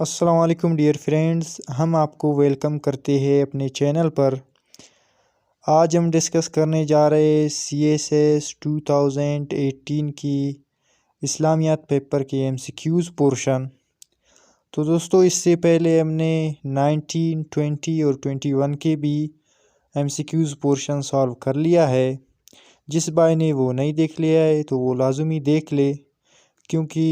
السلام علیکم dear friends, ہم آپ کو ویلکم کرتے ہیں اپنے چینل پر۔ آج ہم ڈسکس کرنے جا رہے CSS 2018 کی اسلامیات پیپر کے MCQs پورشن۔ تو دوستو، اس سے پہلے ہم نے 19, 20 اور 21 کے بھی MCQs پورشن سالو کر لیا ہے۔ جس بھائی نے وہ نہیں دیکھ لیا ہے تو وہ لازمی دیکھ لے، کیونکہ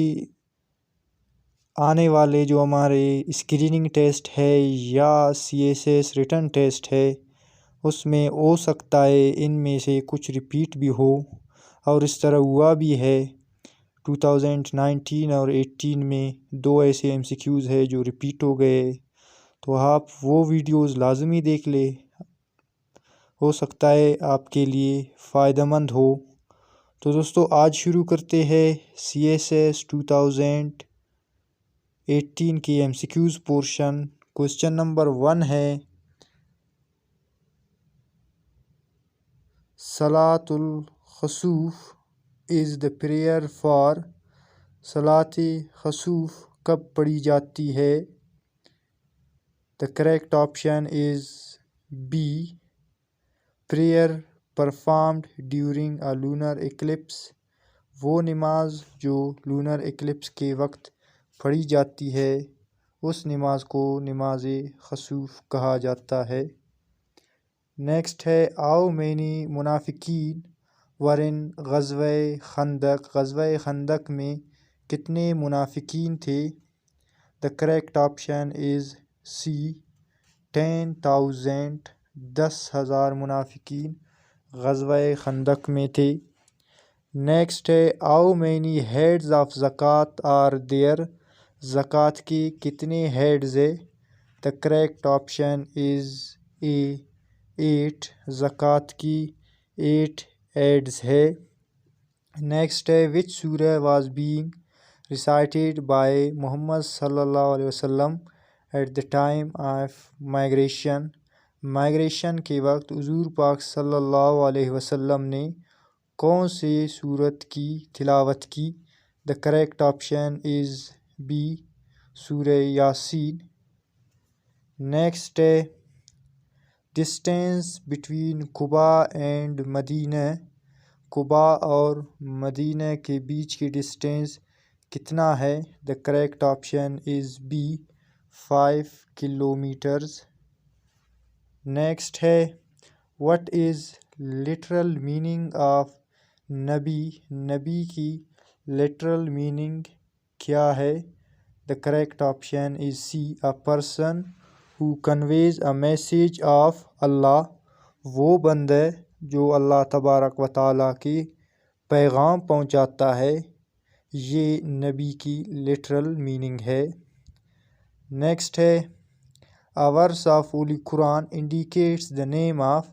آنے والے جو ہمارے اسکریننگ ٹیسٹ ہے یا CSS ریٹن ٹیسٹ ہے، اس میں ہو سکتا ہے ان میں سے کچھ ریپیٹ بھی ہو، اور اس طرح ہوا بھی ہے۔ 2019 اور 18 میں 2 ایسے MCQs ہے جو ریپیٹ ہو گئے، تو آپ وہ ویڈیوز لازمی دیکھ لے، ہو سکتا ہے آپ کے لیے فائدہ مند ہو۔ تو دوستو، آج شروع کرتے ہیں CSS 2018 کی MCQs پورشن۔ کوسچن نمبر 1 ہے، صلاۃ الخسوف از دا پریئر فار۔ صلاۃ خسوف کب پڑھی جاتی ہے؟ The correct option is B، prayer performed during a lunar eclipse. وہ نماز جو لونر ایکلپس کے وقت پڑھی جاتی ہے، اس نماز کو نماز خسوف کہا جاتا ہے۔ نیکسٹ ہے، ہاؤ مینی منافقین ور ان غزوہ خندق۔ غزوہ خندق میں کتنے منافقین تھے؟ دا کریکٹ آپشن از C، 10,000۔ 10,000 منافقین غزوہ خندق میں تھے۔ نیکسٹ ہے، ہاؤ مینی ہیڈز آف زکوٰۃ آر دیئر۔ زکوٰۃ کے کتنے ہیڈز ہے؟ The correct option is A، 8۔ زکوٰۃ کی 8 ہیڈز ہے۔ نیکسٹ ہے، وچ سورہ was being recited by Muhammad صلی اللہ علیہ وسلم at the time of migration. Migration کے وقت حضور پاک صلی اللہ علیہ وسلم نے کون سی سورت کی تلاوت کی؟ The correct option is B، Surah Yasin. Next ہے، distance between Quba and Medina. Quba اور مدینہ کے بیچ کی ڈسٹینس کتنا ہے؟ The correct option is B، 5 kilometres. Next ہے، what is literal meaning of نبی۔ نبی کی لٹرل میننگ کیا ہے؟ The correct option is C، a person who conveys a message of Allah. وہ بندہ جو اللہ تبارک و تعالیٰ کے پیغام پہنچاتا ہے، یہ نبی کی لٹرل میننگ ہے۔ نیکسٹ ہے، a verse of holy Quran indicates the name of.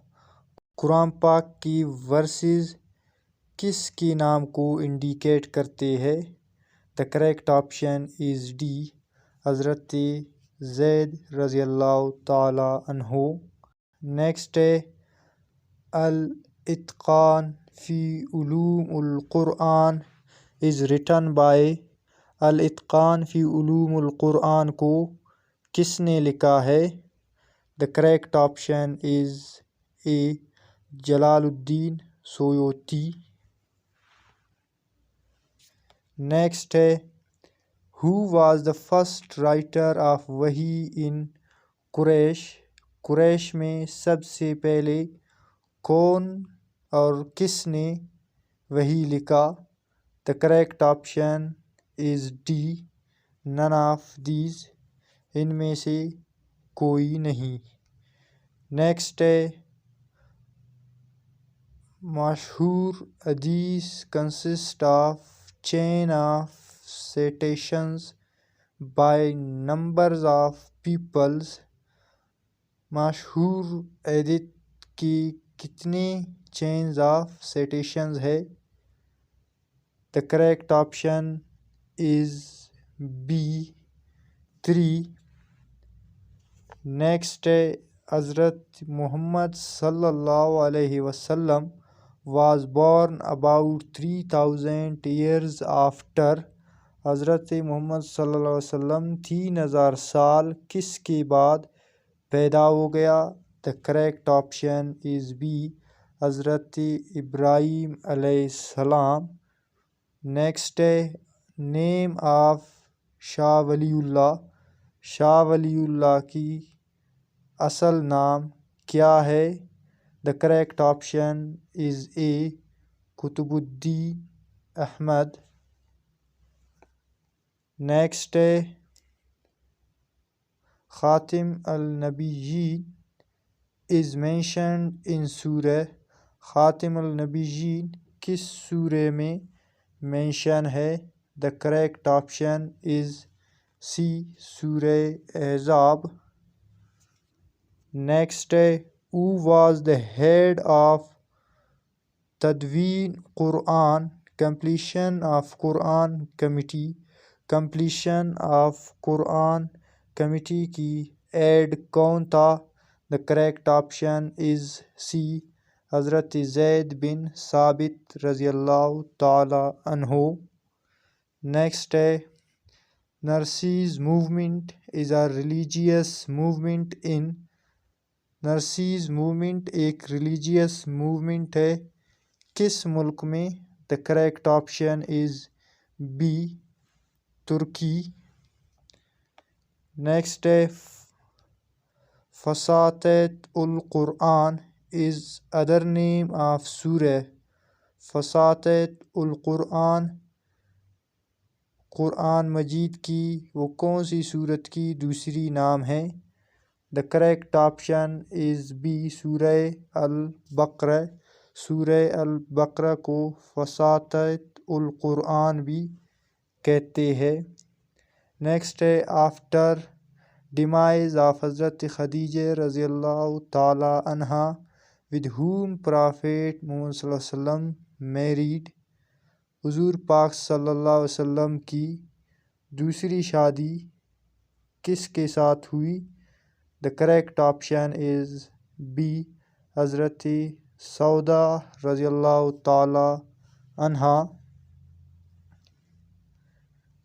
Quran پاک کی ورسز کس کے نام کو انڈیکیٹ کرتے ہیں؟ دا کریکٹ آپشن از D، حضرت زید رضی اللہ تعالیٰ عنہ۔ نیکسٹ ہے، الاتقان فی علوم القرآن از ریٹن بائی۔ الاتقان فی علوم القرآن کو کس نے لکھا ہے؟ The correct option is A، Jalal Uddin Suyuti. Next ہے، who was the first writer of وحی ان قریش۔ قریش میں سب سے پہلے کون اور کس نے وحی لکھا؟ The correct option is D، none of these, ان میں سے کوئی نہیں۔ نیکسٹ ہے، مشہور حدیث consist of chain of citations by numbers of peoples. مشہور حدیث کی کتنے چینز آف سیٹیشنز ہے؟ The correct option is B، 3۔ Next ہے، حضرت محمد صلی اللہ علیہ وسلم was born about 3,000 years after حضرت محمد صلی اللہ علیہ وسلم 3000 سال کس کے بعد پیدا ہو گیا؟ The correct option is B. حضرت ابراہیم علیہ السلام. نیکسٹ ہے نیم آف شاہ ولی اللہ. شاہ ولی اللہ کی اصل نام کیا ہے؟ The correct option is A. Qutub Uddin Ahmad. Next ہے خاتم النبیین is mentioned in سورہ. خاتم النبیین کس سورہ میں مینشن ہے؟ The correct option is C. سورہ احزاب. نیکسٹ ہے who was the head of تدوین Quran completion of Quran committee. completion of Quran committee کی ایڈ کون تھا؟ The correct option is C. حضرت زید بن ثابت رضی اللہ تعالی عنہ. نیکسٹ ہے Nursis movement is a religious movement in. Nursis movement ایک ریلیجیس موومنٹ ہے کس ملک میں؟ The correct option is B. ترکی. نیکسٹ ہے فصاحت القرآن is other name of سورہ. فصاحت القرآن قرآن مجید کی وہ کون سی سورت کی دوسری نام ہے؟ The correct option is B. سورہ البقرہ. سورہ البقرہ کو فصاحت القرآن بھی کہتے ہیں. نیکسٹ ہے آفٹر ڈیمائز آف حضرت خدیجہ رضی اللہ تعالی عنہا with whom prophet محمد صلی اللہ علیہ وسلم married. حضور پاک صلی اللہ علیہ وسلم کی دوسری شادی کس کے ساتھ ہوئی؟ The correct option is B. حضرت سودا رضی اللہ تعالی عنہا.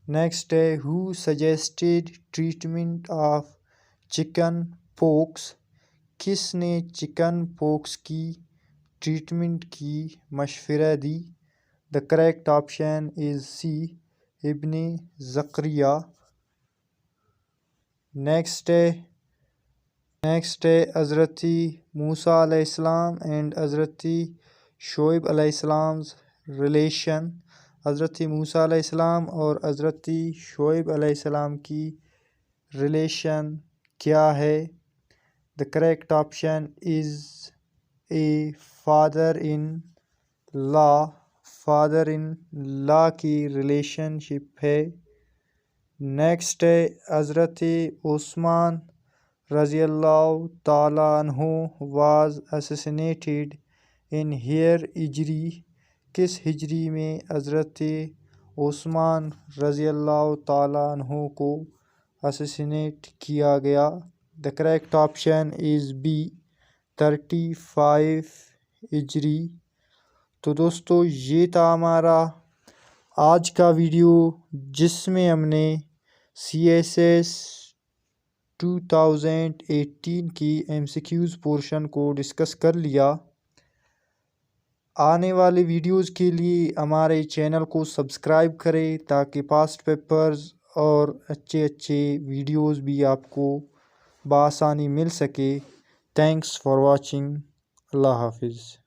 نیکسٹ ہے who suggested treatment of chicken pox. کس نے چکن پوکس کی ٹریٹمنٹ کی مشورہ دی؟ The correct option is C. ابن زکریا. نیکسٹ ہے حضرت موسیٰ علیہ السلام اینڈ حضرت شعیب علیہ السلام ریلیشن. حضرت موسیٰ علیہ السلام اور حضرت شعیب علیہ السلام کی ریلیشن کیا ہے؟ The correct option is A. Father in law. Father in law کی ریلیشن شپ ہے. نیکسٹ ہے حضرت عثمان رضی اللہ تعالی عنہ واز assassinated in year ہجری. کس ہجری میں حضرت عثمان رضی اللہ تعالی عنہ کو اسیسینیٹ کیا گیا؟ The correct option is B. 35 ہجری. تو دوستو یہ تھا ہمارا آج کا ویڈیو جس میں ہم نے CSS 2018 کی MCQs پورشن کو ڈسکس کر لیا. آنے والے ویڈیوز کے لیے ہمارے چینل کو سبسکرائب کریں تاکہ پاسٹ پیپرز اور اچھے ویڈیوز بھی آپ کو بآسانی مل سکے. Thanks for watching. اللہ حافظ.